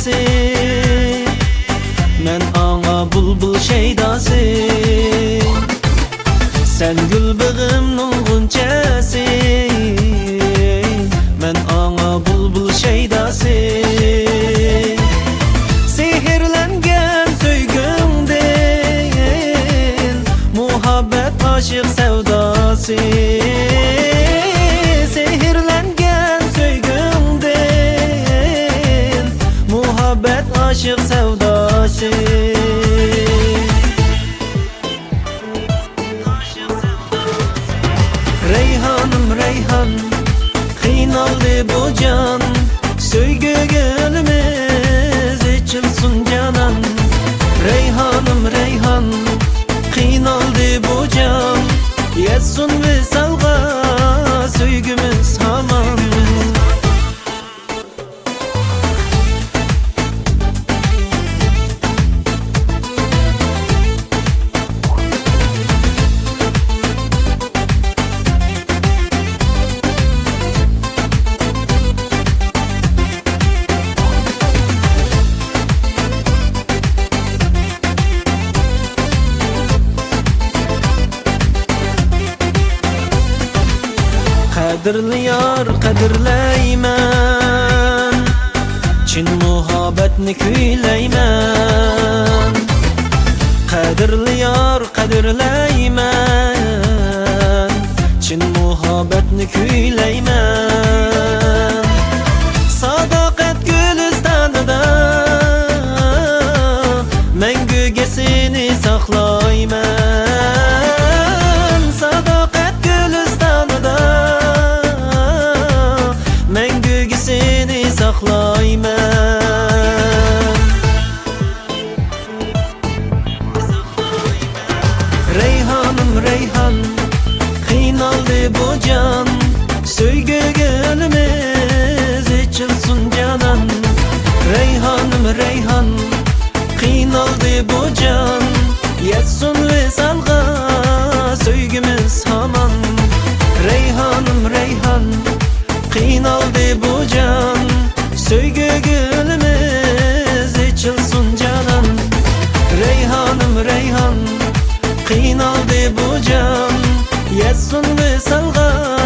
sevdası. Men ağa bulbul şeydası. Sen gül bağımның gunçası. Men ağa bulbul şeydası. Sehirlengen söygümden muhabbet aşık sevdası. Sehirlengen söygümden muhabbet aşık sevdası. Reyhanım reyhan, kıynaldı bu can. Söygü gönlümüz içilsin canan. Reyhanım reyhan, kıynaldı bu can. Yetsin visalga söygümüz haman. Kadirli yar kadirleymen, Çin muhabbetni küyleymen. Kadirli yar kadirleymen, Çin muhabbetni küyleymen. Sadakat gülistanida mengügesini saklayman. Sadakat gülistanida mengügesini saklayman. Reyhanım reyhan, kıynaldı bu can. Söygü gönlümüz içilsin canan. Reyhanım reyhan, kıynaldı bu can. Yetsin visalga söygümüz haman. Reyhanım reyhan, kıynaldı bu can. Söygü gönlümüz içilsin canan. Reyhanım reyhan, kıynaldı bu can. Yetsin visalga